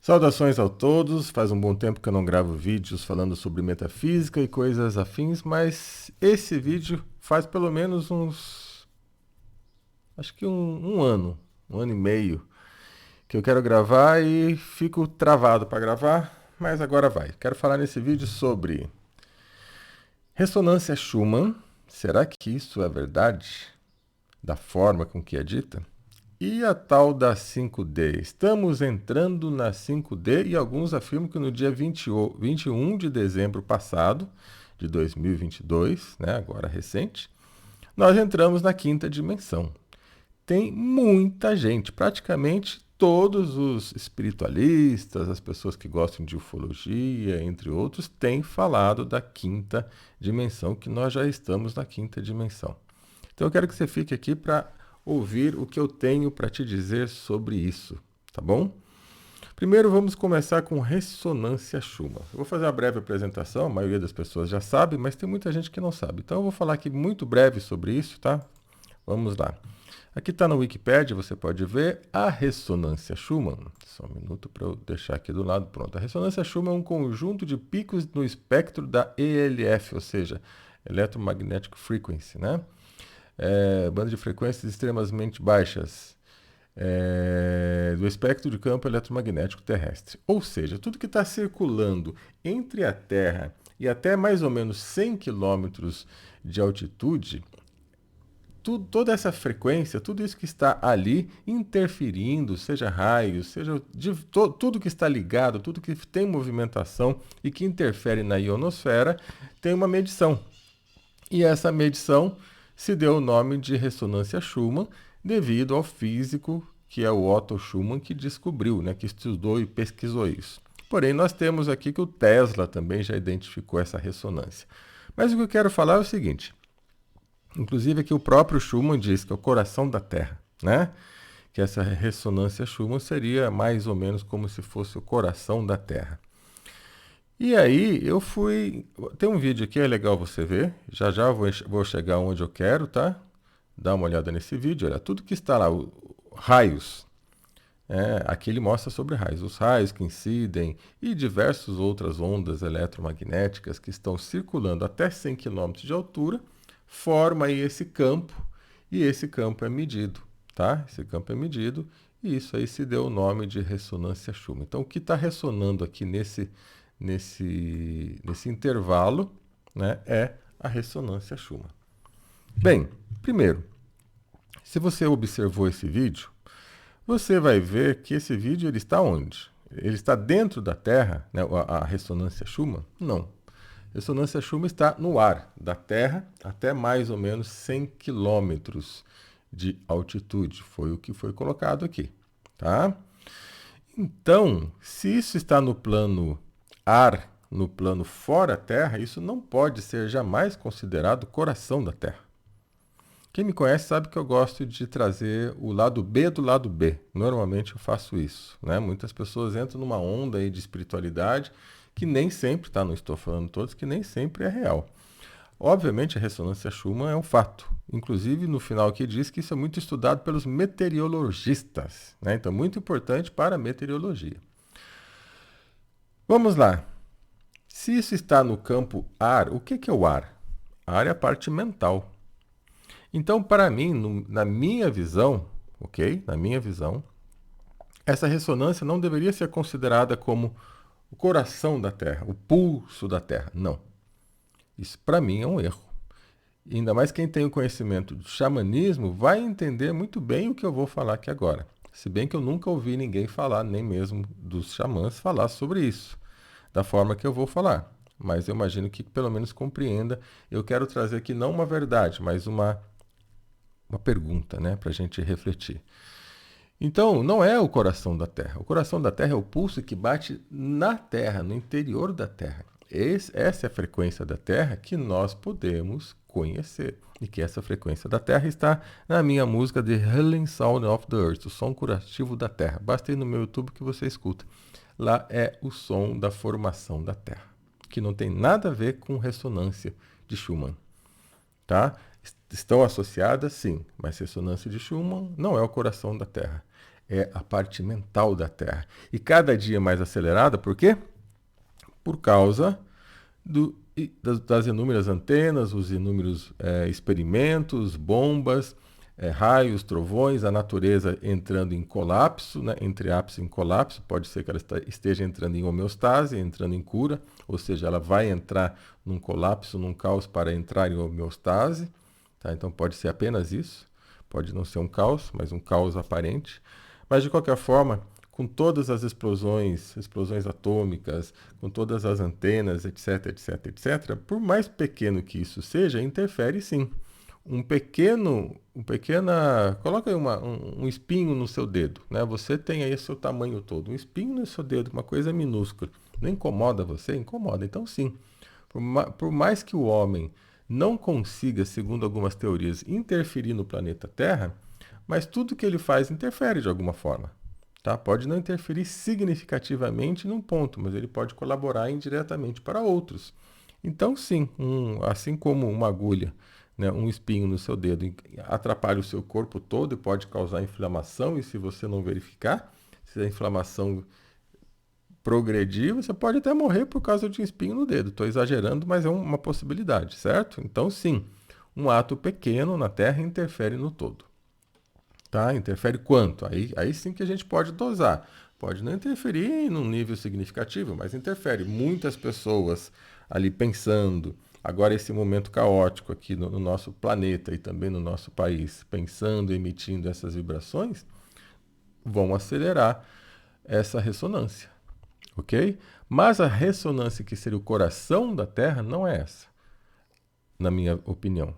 Saudações a todos, faz um bom tempo que eu não gravo vídeos falando sobre metafísica e coisas afins, mas esse vídeo faz pelo menos acho que um ano e meio, que eu quero gravar e fico travado para gravar, mas agora vai. Quero falar nesse vídeo sobre ressonância Schumann, será que isso é verdade? Da forma com que é dita? E a tal da 5D? Estamos entrando na 5D e alguns afirmam que no dia 21 de dezembro passado, de 2022, né, agora recente, nós entramos na quinta dimensão. Tem muita gente, praticamente todos os espiritualistas, as pessoas que gostam de ufologia, entre outros, têm falado da quinta dimensão, que nós já estamos na quinta dimensão. Então eu quero que você fique aqui para ouvir o que eu tenho para te dizer sobre isso, tá bom? Primeiro vamos começar com ressonância Schumann. Eu vou fazer uma breve apresentação, a maioria das pessoas já sabe, mas tem muita gente que não sabe. Então eu vou falar aqui muito breve sobre isso, tá? Vamos lá. Aqui está na Wikipédia, você pode ver a ressonância Schumann. Só um minuto para eu deixar aqui do lado. Pronto. A ressonância Schumann é um conjunto de picos no espectro da ELF, ou seja, Electromagnetic Frequency, né? Banda de frequências extremamente baixas do espectro de campo eletromagnético terrestre. Ou seja, tudo que está circulando entre a Terra e até mais ou menos 100 quilômetros de altitude, toda essa frequência, tudo isso que está ali interferindo, seja raios, seja tudo que está ligado, tudo que tem movimentação e que interfere na ionosfera, tem uma medição. E essa medição se deu o nome de ressonância Schumann, devido ao físico que é o Otto Schumann que descobriu, né, que estudou e pesquisou isso. Porém, nós temos aqui que o Tesla também já identificou essa ressonância. Mas o que eu quero falar é o seguinte, inclusive aqui o próprio Schumann diz que é o coração da Terra, né? Que essa ressonância Schumann seria mais ou menos como se fosse o coração da Terra. E aí eu fui. Tem um vídeo aqui, é legal você ver. Já já vou chegar onde eu quero, tá? Dá uma olhada nesse vídeo. Olha, tudo que está lá, raios. Aqui ele mostra sobre raios. Os raios que incidem e diversas outras ondas eletromagnéticas que estão circulando até 100 km de altura, forma aí esse campo. E esse campo é medido, tá? Esse campo é medido. E isso aí se deu o nome de ressonância Schumann. Então o que está ressonando aqui nesse intervalo, né, é a ressonância Schumann. Bem, primeiro, se você observou esse vídeo, você vai ver que esse vídeo ele está onde? Ele está dentro da Terra, né, a ressonância Schumann? Não. A ressonância Schumann está no ar da Terra até mais ou menos 100 quilômetros de altitude. Foi o que foi colocado aqui, tá? Então, se isso está no plano ar, no plano fora Terra, isso não pode ser jamais considerado coração da Terra. Quem me conhece sabe que eu gosto de trazer o lado B do lado B. Normalmente eu faço isso, né? Muitas pessoas entram numa onda aí de espiritualidade que nem sempre, tá? Não estou falando todos, que nem sempre é real. Obviamente a ressonância Schumann é um fato. Inclusive no final aqui diz que isso é muito estudado pelos meteorologistas, né? Então muito importante para a meteorologia. Vamos lá. Se isso está no campo ar, o que é o ar? Ar é a parte mental. Então, para mim, na minha visão, ok? Na minha visão, essa ressonância não deveria ser considerada como o coração da Terra, o pulso da Terra. Não. Isso, para mim, é um erro. E ainda mais quem tem o conhecimento do xamanismo vai entender muito bem o que eu vou falar aqui agora. Se bem que eu nunca ouvi ninguém falar, nem mesmo dos xamãs, falar sobre isso, da forma que eu vou falar. Mas eu imagino que pelo menos compreenda. Eu quero trazer aqui não uma verdade, mas uma pergunta, né, para a gente refletir. Então, não é o coração da Terra. O coração da Terra é o pulso que bate na Terra, no interior da Terra. Essa é a frequência da Terra que nós podemos conhecer. E que essa frequência da Terra está na minha música The Healing Sound of the Earth, o som curativo da Terra. Basta ir no meu YouTube que você escuta. Lá é o som da formação da Terra, que não tem nada a ver com ressonância de Schumann, tá? Estão associadas, sim, mas ressonância de Schumann não é o coração da Terra. é a parte mental da Terra. E cada dia mais acelerada, por quê? Por causa das inúmeras antenas, os inúmeros experimentos, bombas, raios, trovões, a natureza entrando em colapso, né? Entre ápice em colapso, pode ser que ela esteja entrando em homeostase, entrando em cura, ou seja, ela vai entrar num colapso, num caos para entrar em homeostase, tá? Então pode ser apenas isso, pode não ser um caos, mas um caos aparente. Mas de qualquer forma, com todas as explosões atômicas, com todas as antenas, etc, etc, etc, por mais pequeno que isso seja, interfere sim. Coloca aí um espinho no seu dedo, né? Você tem aí o seu tamanho todo, um espinho no seu dedo, uma coisa minúscula. Não incomoda você? Incomoda. Então sim, por mais que o homem não consiga, segundo algumas teorias, interferir no planeta Terra, mas tudo que ele faz interfere de alguma forma. Tá? Pode não interferir significativamente num ponto, mas ele pode colaborar indiretamente para outros. Então, sim, assim como uma agulha, né, um espinho no seu dedo atrapalha o seu corpo todo e pode causar inflamação, e se você não verificar, se a inflamação progredir, você pode até morrer por causa de um espinho no dedo. Estou exagerando, mas é uma possibilidade, certo? Então, sim, um ato pequeno na Terra interfere no todo. Tá? Interfere quanto? Aí sim que a gente pode dosar. Pode não interferir num nível significativo, mas interfere. Muitas pessoas ali pensando, agora esse momento caótico aqui no nosso planeta e também no nosso país, pensando, emitindo essas vibrações, vão acelerar essa ressonância, ok? Mas a ressonância que seria o coração da Terra não é essa, na minha opinião.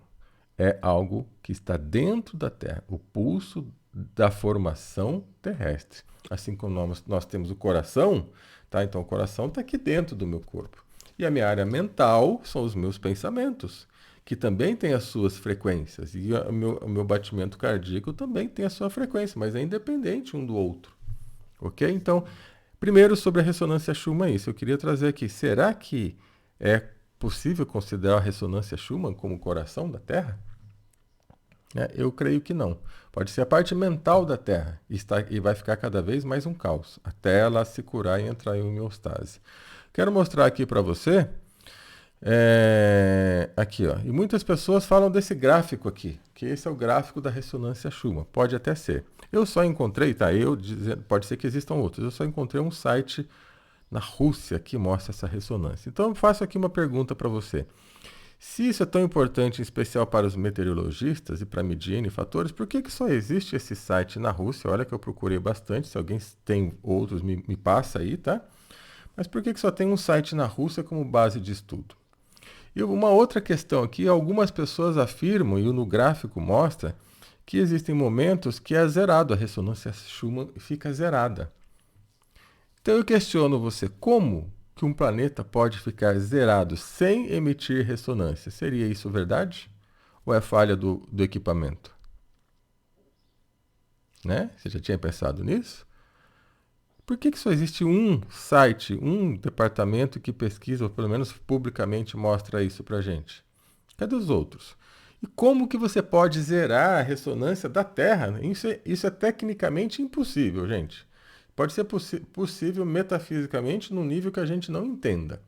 É algo que está dentro da Terra, o pulso da formação terrestre. Assim como nós temos o coração, tá? Então o coração está aqui dentro do meu corpo. E a minha área mental são os meus pensamentos, que também tem as suas frequências. E o meu batimento cardíaco também tem a sua frequência, mas é independente um do outro. Ok? Então, primeiro sobre a ressonância Schumann, isso eu queria trazer aqui. Será que é possível considerar a ressonância Schumann como o coração da Terra? Eu creio que não. Pode ser a parte mental da Terra e vai ficar cada vez mais um caos, até ela se curar e entrar em homeostase. Quero mostrar aqui para você, aqui, ó. E muitas pessoas falam desse gráfico aqui, que esse é o gráfico da ressonância Schumann. Pode até ser. Eu só encontrei, tá? Pode ser que existam outros. Eu só encontrei um site na Rússia que mostra essa ressonância. Então eu faço aqui uma pergunta para você. Se isso é tão importante, em especial para os meteorologistas e para medir N fatores, por que só existe esse site na Rússia? Olha que eu procurei bastante, se alguém tem outros, me passa aí, tá? Mas por que só tem um site na Rússia como base de estudo? E uma outra questão aqui, algumas pessoas afirmam, e no gráfico mostra, que existem momentos que é zerado, a ressonância Schumann fica zerada. Então eu questiono você, como que um planeta pode ficar zerado sem emitir ressonância? Seria isso verdade? Ou é falha do equipamento? Né? Você já tinha pensado nisso? Por que só existe um site, um departamento que pesquisa, ou pelo menos publicamente mostra isso pra gente? Cadê os outros? E como que você pode zerar a ressonância da Terra? Isso é tecnicamente impossível, gente. Pode ser possível metafisicamente num nível que a gente não entenda.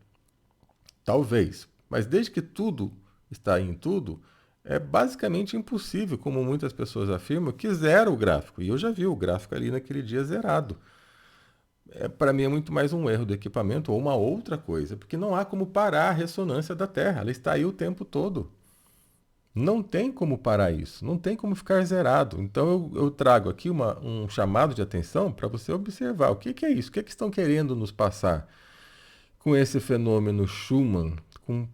Talvez. Mas desde que tudo está em tudo, é basicamente impossível, como muitas pessoas afirmam, que zera o gráfico. E eu já vi o gráfico ali naquele dia zerado. Para mim é muito mais um erro do equipamento ou uma outra coisa, porque não há como parar a ressonância da Terra. Ela está aí o tempo todo. Não tem como parar isso, não tem como ficar zerado. Então eu trago aqui um chamado de atenção para você observar o que é isso, o que estão querendo nos passar com esse fenômeno Schumann, com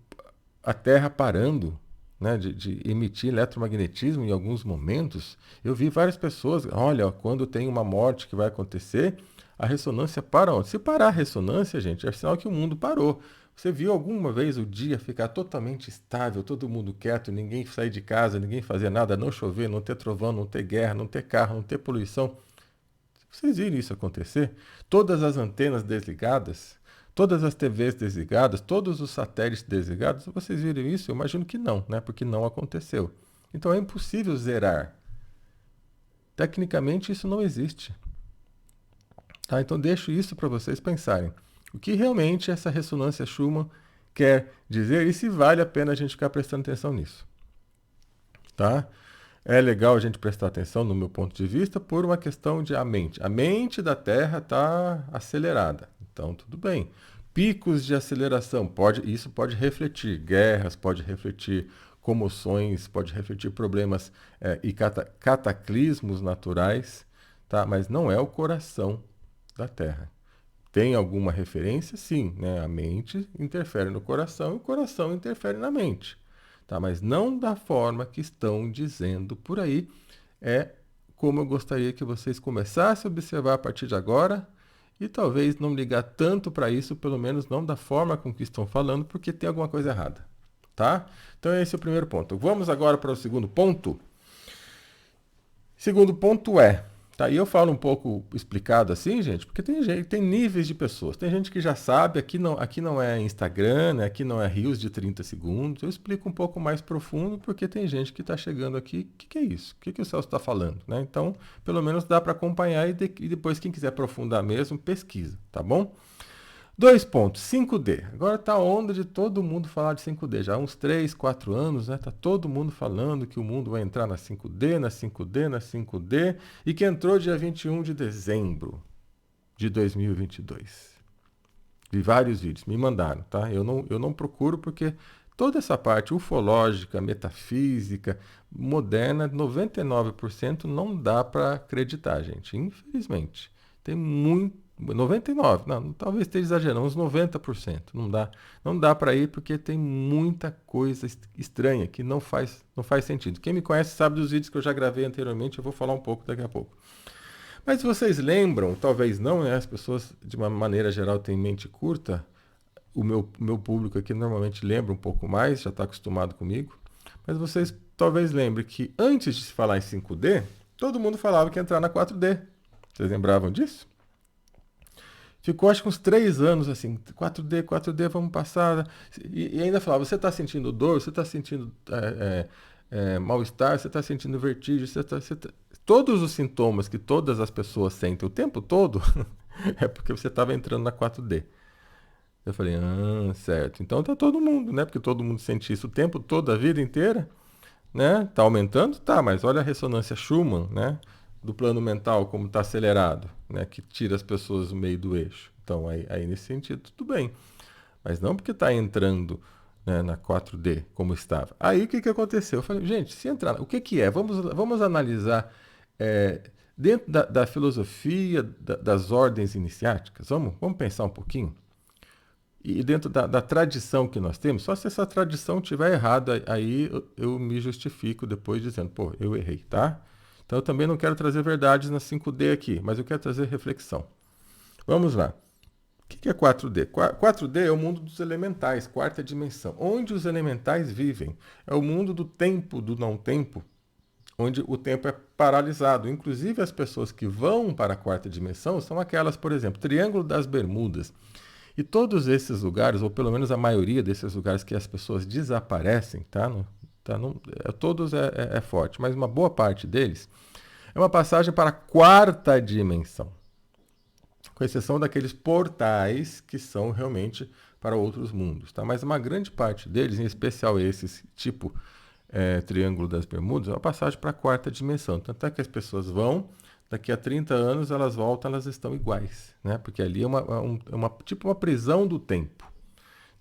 a Terra parando, né, de emitir eletromagnetismo em alguns momentos. Eu vi várias pessoas, olha, quando tem uma morte que vai acontecer, a ressonância para onde? Se parar a ressonância, gente, é sinal que o mundo parou. Você viu alguma vez o dia ficar totalmente estável, todo mundo quieto, ninguém sair de casa, ninguém fazer nada, não chover, não ter trovão, não ter guerra, não ter carro, não ter poluição? Vocês viram isso acontecer? Todas as antenas desligadas, todas as TVs desligadas, todos os satélites desligados, vocês viram isso? Eu imagino que não, né? Porque não aconteceu. Então é impossível zerar. Tecnicamente isso não existe. Tá? Então deixo isso para vocês pensarem. O que realmente essa ressonância Schumann quer dizer e se vale a pena a gente ficar prestando atenção nisso. Tá? É legal a gente prestar atenção, no meu ponto de vista, por uma questão de a mente. A mente da Terra está acelerada. Então, tudo bem. Picos de aceleração, isso pode refletir guerras, pode refletir comoções, pode refletir problemas e cataclismos naturais, tá? Mas não é o coração da Terra. Tem alguma referência? Sim, né? A mente interfere no coração e o coração interfere na mente. Tá? Mas não da forma que estão dizendo por aí. É como eu gostaria que vocês começassem a observar a partir de agora e talvez não ligar tanto para isso, pelo menos não da forma com que estão falando, porque tem alguma coisa errada. Tá? Então esse é o primeiro ponto. Vamos agora para o segundo ponto. Segundo ponto é, tá? E eu falo um pouco explicado assim, gente, porque tem níveis de pessoas. Tem gente que já sabe, aqui não é Instagram, né? Aqui não é Reels de 30 segundos. Eu explico um pouco mais profundo, porque tem gente que está chegando aqui. O que é isso? O que o Celso está falando? Né? Então, pelo menos dá para acompanhar e depois, quem quiser aprofundar mesmo, pesquisa, tá bom? 2 pontos, 5D. Agora tá a onda de todo mundo falar de 5D. Já há uns 3, 4 anos, né? Tá todo mundo falando que o mundo vai entrar na 5D, na 5D, na 5D, e que entrou dia 21 de dezembro de 2022. Vi vários vídeos, me mandaram, tá? Eu não procuro porque toda essa parte ufológica, metafísica, moderna, 99% não dá para acreditar, gente. Infelizmente. Tem muito 99, não, talvez esteja exagerando, uns 90%. Não dá para ir porque tem muita coisa estranha que não faz sentido. Quem me conhece sabe dos vídeos que eu já gravei anteriormente, eu vou falar um pouco daqui a pouco. Mas se vocês lembram, talvez não, né? As pessoas de uma maneira geral têm mente curta. O meu público aqui normalmente lembra um pouco mais, já está acostumado comigo. Mas vocês talvez lembrem que antes de se falar em 5D, todo mundo falava que ia entrar na 4D. Vocês lembravam disso? Ficou acho que uns 3 anos assim, 4D, vamos passar. E ainda falava, você está sentindo dor, você está sentindo mal-estar, você está sentindo vertigem, todos os sintomas que todas as pessoas sentem o tempo todo é porque você estava entrando na 4D. Eu falei, certo. Então tá todo mundo, né? Porque todo mundo sente isso o tempo todo, a vida inteira, né? Tá aumentando? Tá, mas olha a ressonância Schumann, né? Do plano mental, como está acelerado, né? Que tira as pessoas do meio do eixo. Então, aí nesse sentido, tudo bem. Mas não porque está entrando, né, na 4D, como estava. Aí o que aconteceu? Eu falei, gente, se entrar, o que é? Vamos analisar dentro da filosofia das ordens iniciáticas. Vamos pensar um pouquinho? E dentro da tradição que nós temos, só se essa tradição estiver errada, aí eu me justifico depois dizendo, pô, eu errei, tá? Então eu também não quero trazer verdades na 5D aqui, mas eu quero trazer reflexão. Vamos lá. O que é 4D? 4D é o mundo dos elementais, quarta dimensão, onde os elementais vivem. É o mundo do tempo, do não tempo, onde o tempo é paralisado. Inclusive as pessoas que vão para a quarta dimensão são aquelas, por exemplo, Triângulo das Bermudas. E todos esses lugares, ou pelo menos a maioria desses lugares que as pessoas desaparecem, todos é forte, mas uma boa parte deles é uma passagem para a quarta dimensão, com exceção daqueles portais que são realmente para outros mundos. Tá? Mas uma grande parte deles, em especial esses tipo Triângulo das Bermudas, é uma passagem para a quarta dimensão. Tanto é que as pessoas vão, daqui a 30 anos elas voltam, elas estão iguais, né? Porque ali é tipo uma prisão do tempo.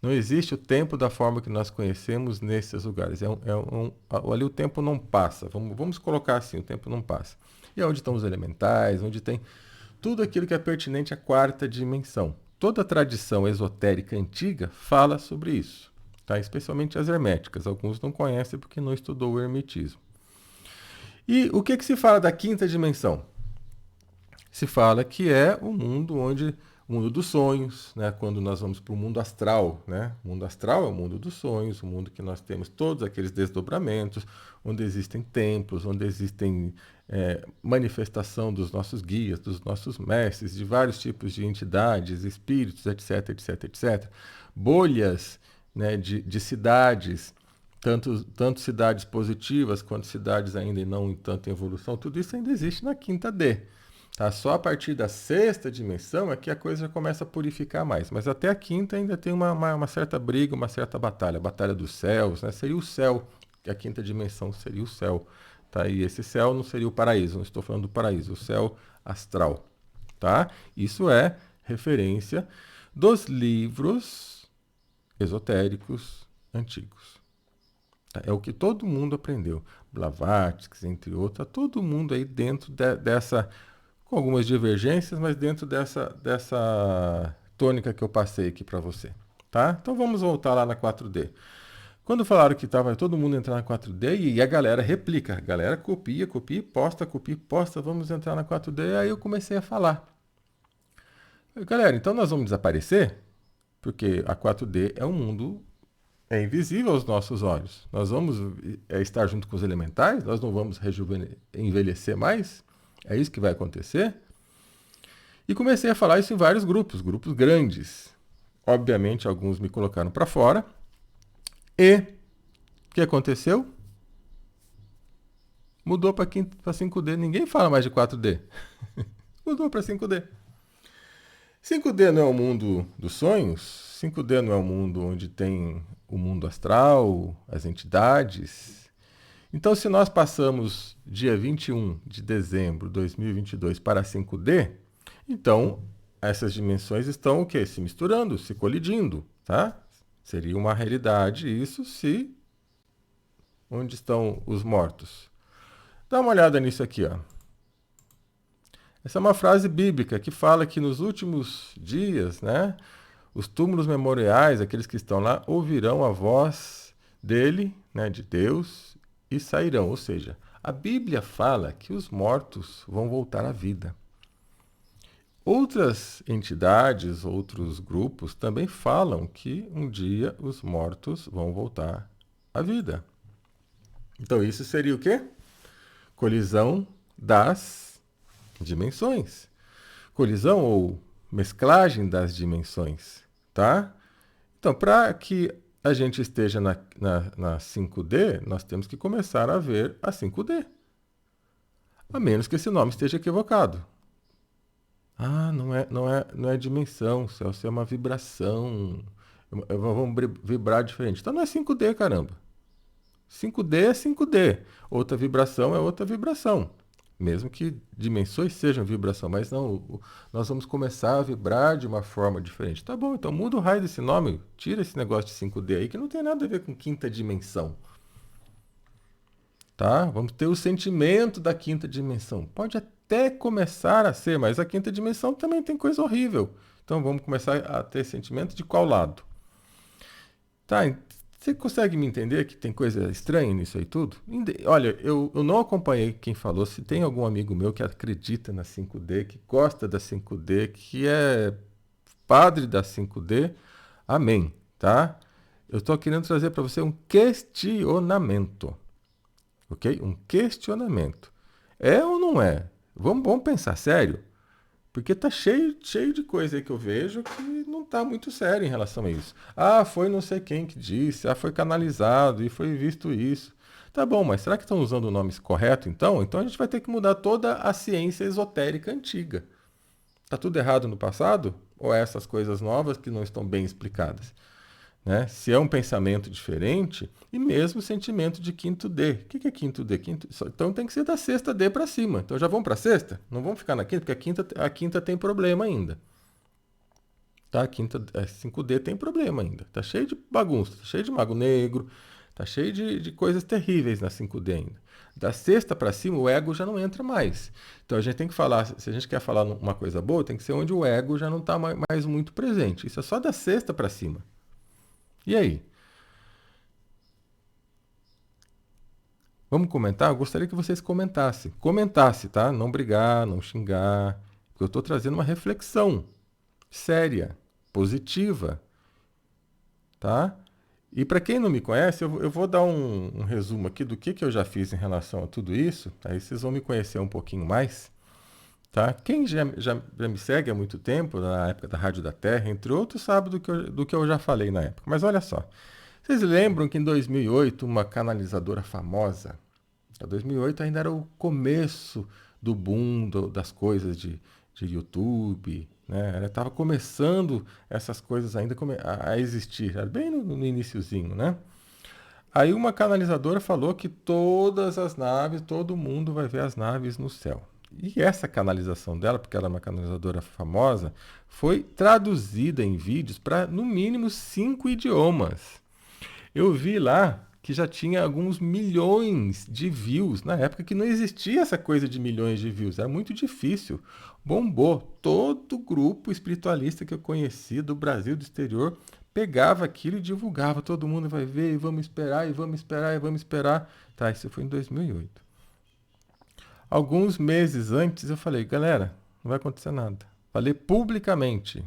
Não existe o tempo da forma que nós conhecemos nesses lugares. Ali o tempo não passa. Vamos colocar assim, o tempo não passa. E é onde estão os elementais, onde tem tudo aquilo que é pertinente à quarta dimensão. Toda a tradição esotérica antiga fala sobre isso, tá? Especialmente as herméticas. Alguns não conhecem porque não estudou o hermetismo. E o que se fala da quinta dimensão? Se fala que é o mundo dos sonhos, né? Quando nós vamos para o mundo astral, né? O mundo astral é o mundo dos sonhos, o mundo que nós temos todos aqueles desdobramentos, onde existem templos, onde existem manifestação dos nossos guias, dos nossos mestres, de vários tipos de entidades, espíritos, etc, etc, etc. Bolhas, né, de cidades, tanto cidades positivas quanto cidades ainda não em tanta evolução, tudo isso ainda existe na quinta D. Tá? Só a partir da sexta dimensão é que a coisa já começa a purificar mais. Mas até a quinta ainda tem uma certa briga, uma certa batalha. A batalha dos céus, né? Seria o céu, que a quinta dimensão seria o céu. Tá? E esse céu não seria o paraíso, não estou falando do paraíso, o céu astral. Tá? Isso é referência dos livros esotéricos antigos. Tá? É o que todo mundo aprendeu. Blavatsky, entre outros, tá todo mundo aí dentro dessa, com algumas divergências, mas dentro dessa tônica que eu passei aqui para você. Tá? Então vamos voltar lá na 4D. Quando falaram que estava todo mundo entrar na 4D e a galera replica, a galera copia e posta, vamos entrar na 4D, aí eu comecei a falar. Galera, então nós vamos desaparecer? Porque a 4D é um mundo invisível aos nossos olhos. Nós vamos estar junto com os elementais? Nós não vamos envelhecer mais? É isso que vai acontecer? E comecei a falar isso em vários grupos grandes. Obviamente, alguns me colocaram para fora. E o que aconteceu? Mudou para 5D. Ninguém fala mais de 4D. Mudou para 5D. 5D não é o mundo dos sonhos? 5D não é o mundo onde tem o mundo astral, as entidades? Então, se nós passamos dia 21 de dezembro de 2022 para 5D, então essas dimensões estão o quê? Se misturando, se colidindo, tá? Seria uma realidade isso se... Onde estão os mortos? Dá uma olhada nisso aqui, ó. Essa é uma frase bíblica que fala que nos últimos dias, né, os túmulos memoriais, aqueles que estão lá, ouvirão a voz dele, né, de Deus, e sairão. Ou seja, a Bíblia fala que os mortos vão voltar à vida. Outras entidades, outros grupos também falam que um dia os mortos vão voltar à vida. Então isso seria o quê? Colisão das dimensões. Colisão ou mesclagem das dimensões, tá? Então, para que a gente esteja na 5D, nós temos que começar a ver a 5D. A menos que esse nome esteja equivocado. Ah, não é dimensão, Celso, é uma vibração. Vamos vibrar diferente. Então não é 5D, caramba. 5D é 5D. Outra vibração é outra vibração. Mesmo que dimensões sejam vibração, mas não, nós vamos começar a vibrar de uma forma diferente. Tá bom, então muda o raio desse nome, tira esse negócio de 5D aí, que não tem nada a ver com quinta dimensão. Tá? Vamos ter o sentimento da quinta dimensão. Pode até começar a ser, mas a quinta dimensão também tem coisa horrível. Então vamos começar a ter sentimento de qual lado? Tá, você consegue me entender que tem coisa estranha nisso aí tudo? Olha, eu não acompanhei quem falou. Se tem algum amigo meu que acredita na 5D, que gosta da 5D, que é padre da 5D, amém, tá? Eu estou querendo trazer para você um questionamento, ok? Um questionamento. É ou não é? Vamos pensar sério? Porque tá cheio de coisa aí que eu vejo que não tá muito sério em relação a isso. Ah, foi não sei quem que disse, foi canalizado e foi visto isso. Tá bom, mas será que estão usando o nome correto então? Então a gente vai ter que mudar toda a ciência esotérica antiga. Tá tudo errado no passado? Ou é essas coisas novas que não estão bem explicadas? Né? Se é um pensamento diferente, e mesmo sentimento de quinto D. O que é quinto D? Então tem que ser da sexta D para cima. Então já vamos para a sexta? Não vamos ficar na quinta, porque a quinta tem problema ainda. Tá? A quinta, 5D tem problema ainda. Tá cheio de bagunça, tá cheio de mago negro, tá cheio de coisas terríveis na 5D ainda. Da sexta para cima, o ego já não entra mais. Então a gente tem que falar, se a gente quer falar uma coisa boa, tem que ser onde o ego já não está mais muito presente. Isso é só da sexta para cima. E aí? Vamos comentar? Eu gostaria que vocês comentassem. Comentasse, tá? Não brigar, não xingar. Porque eu estou trazendo uma reflexão séria, positiva, tá? E para quem não me conhece, eu vou dar um resumo aqui do que eu já fiz em relação a tudo isso. Aí vocês vão me conhecer um pouquinho mais, tá? Quem já me segue há muito tempo, na época da Rádio da Terra, entre outros, sabe do que eu já falei na época. Mas olha só. Vocês lembram que em 2008 uma canalizadora famosa, em 2008 ainda era o começo do boom das coisas de YouTube, né? Estava começando essas coisas ainda a existir, era bem no iniciozinho, né? Aí uma canalizadora falou que todas as naves, todo mundo vai ver as naves no céu. E essa canalização dela, porque ela é uma canalizadora famosa, foi traduzida em vídeos para no mínimo 5 idiomas. Eu vi lá que já tinha alguns milhões de views, na época que não existia essa coisa de milhões de views, era muito difícil. Bombou. Todo grupo espiritualista que eu conheci do Brasil, do exterior, pegava aquilo e divulgava. Todo mundo vai ver e vamos esperar, e vamos esperar, e vamos esperar. Tá, isso foi em 2008. Alguns meses antes eu falei, galera, não vai acontecer nada. Falei publicamente,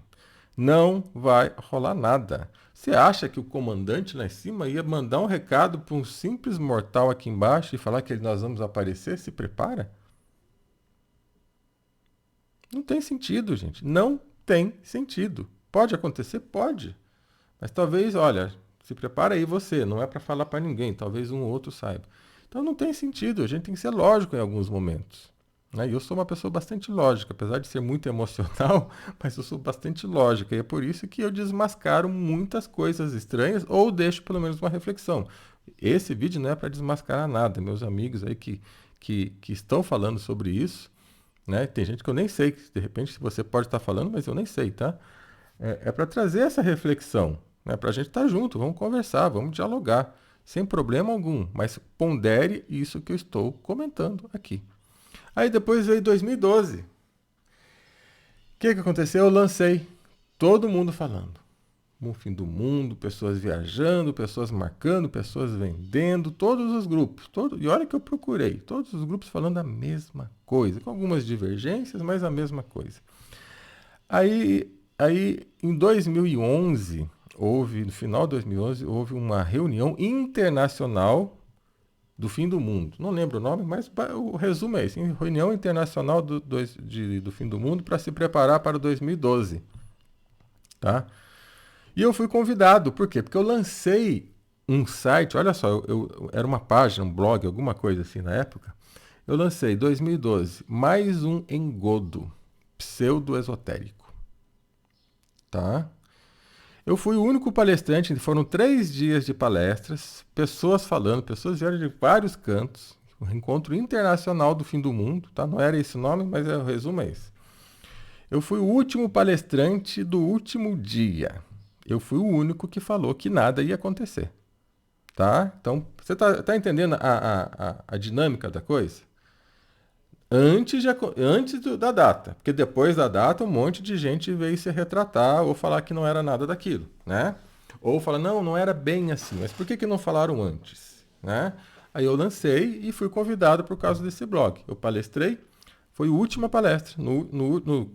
não vai rolar nada. Você acha que o comandante lá em cima ia mandar um recado para um simples mortal aqui embaixo e falar que nós vamos aparecer? Se prepara? Não tem sentido, gente. Não tem sentido. Pode acontecer? Pode. Mas talvez, olha, se prepara aí você, não é para falar para ninguém, talvez um ou outro saiba. Então não tem sentido, a gente tem que ser lógico em alguns momentos. Né? E eu sou uma pessoa bastante lógica, apesar de ser muito emocional, mas eu sou bastante lógica. E é por isso que eu desmascaro muitas coisas estranhas ou deixo pelo menos uma reflexão. Esse vídeo não é para desmascarar nada. Meus amigos aí que estão falando sobre isso, né? Tem gente que eu nem sei, de repente você pode estar falando, mas eu nem sei, tá? É para trazer essa reflexão, né? Para a gente estar junto, vamos conversar, vamos dialogar, sem problema algum, mas pondere isso que eu estou comentando aqui. Aí depois veio 2012. O que aconteceu? Eu lancei, todo mundo falando. O fim do mundo, pessoas viajando, pessoas marcando, pessoas vendendo, todos os grupos. E olha que eu procurei, todos os grupos falando a mesma coisa, com algumas divergências, mas a mesma coisa. Aí em 2011, no final de 2011, houve uma reunião internacional do fim do mundo. Não lembro o nome, mas o resumo é esse. Reunião internacional do fim do mundo para se preparar para 2012. Tá? E eu fui convidado. Por quê? Porque eu lancei um site, olha só, era uma página, um blog, alguma coisa assim na época. Eu lancei 2012, mais um engodo pseudo-esotérico. Tá? Eu fui o único palestrante, foram 3 dias de palestras, pessoas falando, pessoas vieram de vários cantos, um encontro internacional do fim do mundo, tá? Não era esse o nome, mas o resumo é esse. Eu fui o último palestrante do último dia. Eu fui o único que falou que nada ia acontecer. Tá? Então, você tá entendendo a dinâmica da coisa? Antes da data. Porque depois da data, um monte de gente veio se retratar ou falar que não era nada daquilo, né? Ou falar, não era bem assim. Mas por que não falaram antes? Né? Aí eu lancei e fui convidado por causa desse blog. Eu palestrei, foi a última palestra, no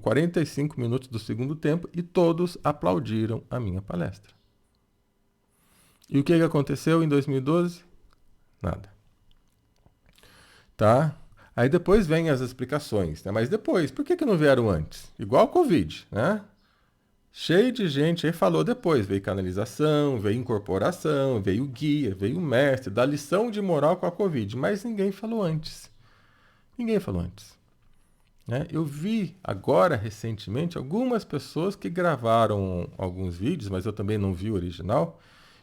45 minutos do segundo tempo, e todos aplaudiram a minha palestra. E o que aconteceu em 2012? Nada. Tá? Aí depois vem as explicações, né? Mas depois, por que não vieram antes? Igual o Covid, né? Cheio de gente aí falou depois, veio canalização, veio incorporação, veio guia, veio mestre, da lição de moral com a Covid, mas ninguém falou antes. Ninguém falou antes. Né? Eu vi agora, recentemente, algumas pessoas que gravaram alguns vídeos, mas eu também não vi o original,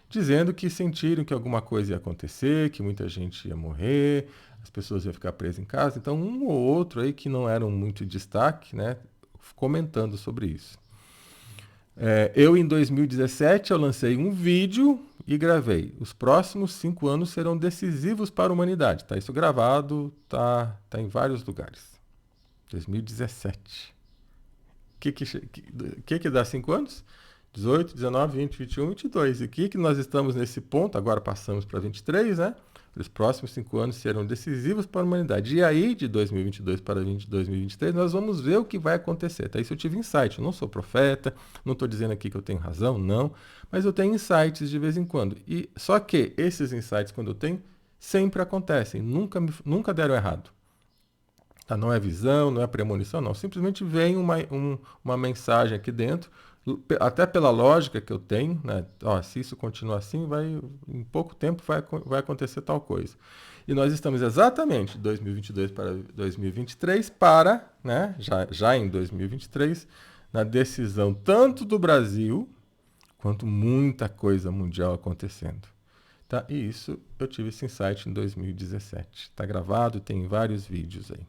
dizendo que sentiram que alguma coisa ia acontecer, que muita gente ia morrer, as pessoas iam ficar presas em casa. Então, um ou outro aí que não eram muito destaque, né, comentando sobre isso. Eu, em 2017, eu lancei um vídeo e gravei. Os próximos 5 anos serão decisivos para a humanidade. Tá isso gravado, tá em vários lugares. 2017. O que dá 5 anos? 18, 19, 20, 21, 22. E que nós estamos nesse ponto, agora passamos para 23, né? Os próximos 5 anos serão decisivos para a humanidade. E aí, de 2022 para 2023, nós vamos ver o que vai acontecer. Tá? Isso eu tive insight. Eu não sou profeta, não estou dizendo aqui que eu tenho razão, não. Mas eu tenho insights de vez em quando. E só que esses insights, quando eu tenho, sempre acontecem. Nunca deram errado. Tá? Não é visão, não é premonição, não. Simplesmente vem uma mensagem aqui dentro Até pela lógica que eu tenho, né? Ó, se isso continuar assim, em pouco tempo vai acontecer tal coisa. E nós estamos exatamente de 2022 para 2023 para, né, já em 2023, na decisão tanto do Brasil quanto muita coisa mundial acontecendo. Tá? E isso eu tive esse insight em 2017. Está gravado, tem vários vídeos aí.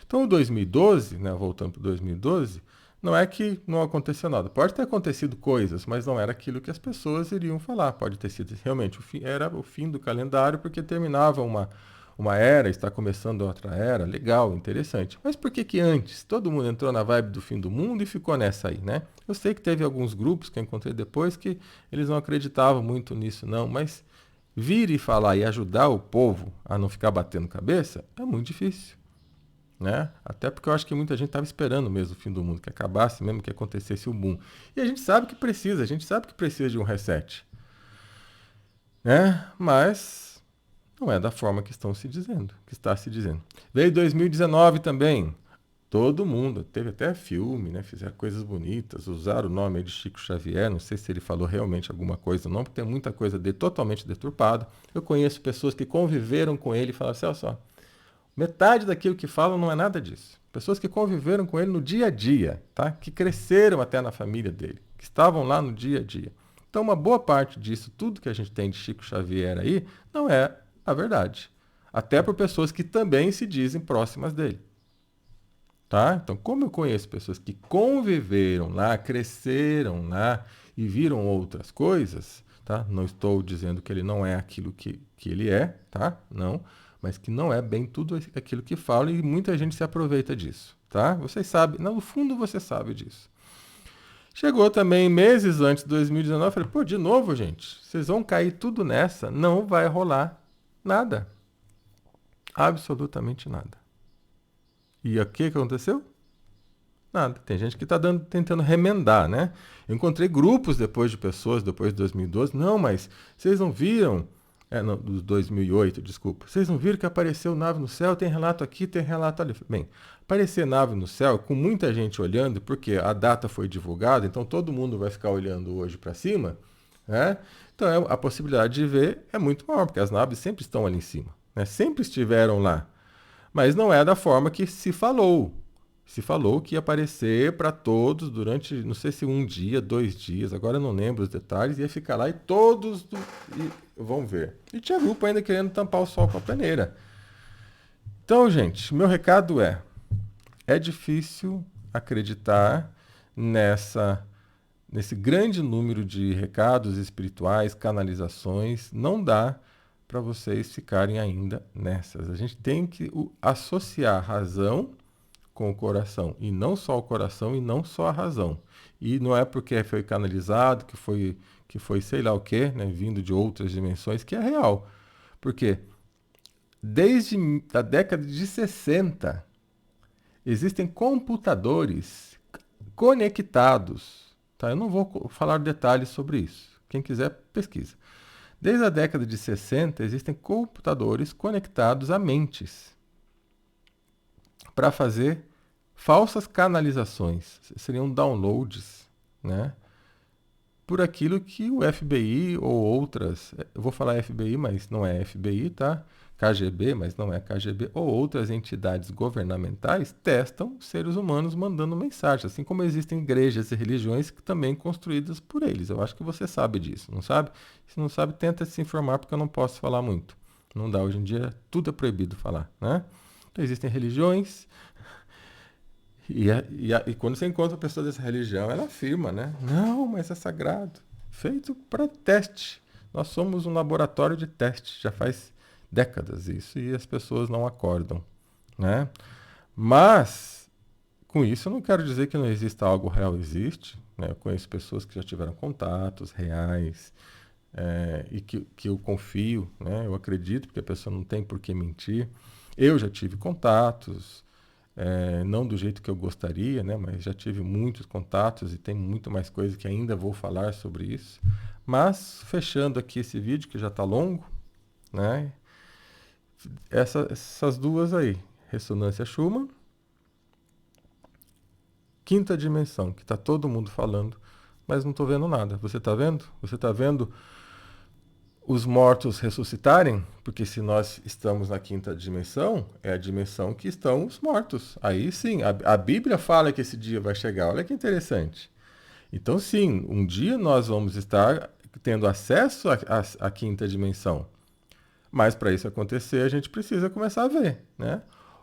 Então, o 2012, né, voltando para 2012, não é que não aconteceu nada. Pode ter acontecido coisas, mas não era aquilo que as pessoas iriam falar. Pode ter sido realmente era o fim do calendário, porque terminava uma era, está começando outra era. Legal, interessante. Mas por que antes todo mundo entrou na vibe do fim do mundo e ficou nessa aí, né? Eu sei que teve alguns grupos que eu encontrei depois que eles não acreditavam muito nisso, não, mas vir e falar e ajudar o povo a não ficar batendo cabeça é muito difícil. Né? Até porque eu acho que muita gente estava esperando mesmo o fim do mundo, que acabasse mesmo, que acontecesse o boom. E a gente sabe que precisa de um reset. Né? Mas não é da forma que estão se dizendo, que está se dizendo. Veio 2019 também. Todo mundo, teve até filme, né? Fizeram coisas bonitas, usaram o nome de Chico Xavier, não sei se ele falou realmente alguma coisa ou não, porque tem muita coisa totalmente deturpada. Eu conheço pessoas que conviveram com ele e falaram assim, olha só, metade daquilo que falam não é nada disso. Pessoas que conviveram com ele no dia a dia, tá? Que cresceram até na família dele, que estavam lá no dia a dia. Então, uma boa parte disso, tudo que a gente tem de Chico Xavier aí, não é a verdade. Até por pessoas que também se dizem próximas dele. Tá? Então, como eu conheço pessoas que conviveram lá, cresceram lá e viram outras coisas, tá? Não estou dizendo que ele não é aquilo que ele é, tá? Não, mas que não é bem tudo aquilo que fala e muita gente se aproveita disso, tá? Vocês sabem, no fundo você sabe disso. Chegou também meses antes de 2019, eu falei, pô, de novo, gente, vocês vão cair tudo nessa, não vai rolar nada. Absolutamente nada. E o que aconteceu? Nada. Tem gente que está tentando remendar, né? Eu encontrei grupos depois de pessoas, depois de 2012. Não, mas vocês não viram... não, dos 2008, desculpa. Vocês não viram que apareceu nave no céu? Tem relato aqui, tem relato ali. Bem, aparecer nave no céu, com muita gente olhando, porque a data foi divulgada, então todo mundo vai ficar olhando hoje para cima, né? Então a possibilidade de ver é muito maior, porque as naves sempre estão ali em cima, né? Sempre estiveram lá. Mas não é da forma que se falou. Se falou que ia aparecer para todos durante, não sei se um dia, 2 dias, agora eu não lembro os detalhes, ia ficar lá e todos vão ver. E tinha grupo ainda querendo tampar o sol com a peneira. Então, gente, meu recado é difícil acreditar nesse grande número de recados espirituais, canalizações, não dá para vocês ficarem ainda nessas. A gente tem que associar razão com o coração, e não só o coração e não só a razão. E não é porque foi canalizado, que foi sei lá o que, né, vindo de outras dimensões, que é real. Porque desde a década de 60 existem computadores conectados. Tá? Eu não vou falar detalhes sobre isso. Quem quiser, pesquisa. Desde a década de 60 existem computadores conectados a mentes para fazer falsas canalizações, seriam downloads, né? Por aquilo que o FBI ou outras, eu vou falar FBI, mas não é FBI, tá? KGB, mas não é KGB, ou outras entidades governamentais testam seres humanos mandando mensagens, assim como existem igrejas e religiões que também construídas por eles. Eu acho que você sabe disso, não sabe? Se não sabe, tenta se informar, porque eu não posso falar muito. Não dá, hoje em dia tudo é proibido falar, né? Então existem religiões, e quando você encontra uma pessoa dessa religião, ela afirma, né? Não, mas é sagrado. Feito para teste. Nós somos um laboratório de teste. Já faz décadas isso e as pessoas não acordam, né? Mas, com isso, eu não quero dizer que não exista algo real. Existe. Né? Eu conheço pessoas que já tiveram contatos reais e que eu confio, né? Eu acredito, porque a pessoa não tem por que mentir. Eu já tive contatos, não do jeito que eu gostaria, né? Mas já tive muitos contatos e tem muito mais coisa que ainda vou falar sobre isso. Mas, fechando aqui esse vídeo, que já está longo, né? Essas duas aí, ressonância Schumann, quinta dimensão, que está todo mundo falando mas não estou vendo nada. Você está vendo? Você está vendo os mortos ressuscitarem? Porque se nós estamos na quinta dimensão, é a dimensão que estão os mortos. Aí sim, a Bíblia fala que esse dia vai chegar. Olha que interessante. Então, sim, um dia nós vamos estar tendo acesso à quinta dimensão. Mas para isso acontecer, a gente precisa começar a ver, né?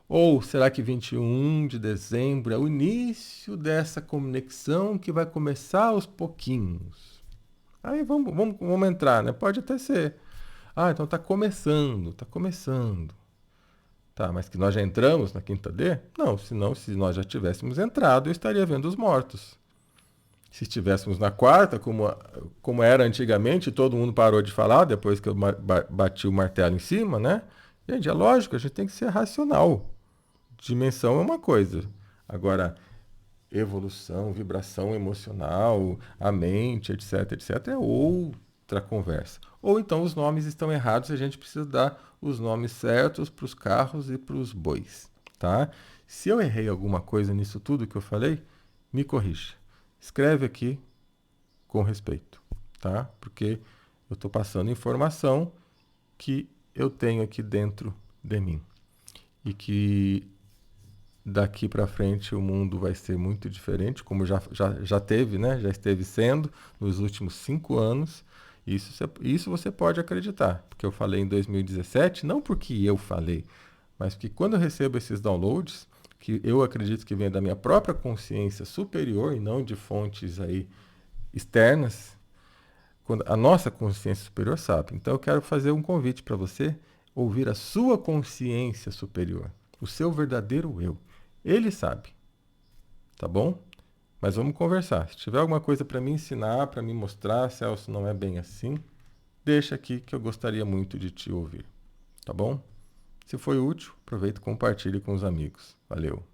Ou será que 21 de dezembro é o início dessa conexão que vai começar aos pouquinhos? Aí vamos entrar, né? Pode até ser. Ah, então está começando, está começando. Tá, mas que nós já entramos na quinta D? Não, senão se nós já tivéssemos entrado, eu estaria vendo os mortos. Se estivéssemos na quarta, como era antigamente, todo mundo parou de falar depois que eu bati o martelo em cima, né? Gente, é lógico, a gente tem que ser racional. Dimensão é uma coisa. Agora, evolução, vibração emocional, a mente, etc, etc, é outra conversa. Ou então os nomes estão errados e a gente precisa dar os nomes certos para os carros e para os bois, tá? Se eu errei alguma coisa nisso tudo que eu falei, me corrija. Escreve aqui com respeito, tá? Porque eu estou passando informação que eu tenho aqui dentro de mim e que daqui para frente o mundo vai ser muito diferente, como já teve, né? Já esteve sendo nos últimos 5 anos. Isso você pode acreditar, porque eu falei em 2017, não porque eu falei, mas porque quando eu recebo esses downloads, que eu acredito que vem da minha própria consciência superior e não de fontes aí externas, quando a nossa consciência superior sabe. Então eu quero fazer um convite para você ouvir a sua consciência superior, o seu verdadeiro eu. Ele sabe, tá bom? Mas vamos conversar. Se tiver alguma coisa para me ensinar, para me mostrar, Celso, não é bem assim, deixa aqui que eu gostaria muito de te ouvir, tá bom? Se foi útil, aproveita e compartilhe com os amigos. Valeu!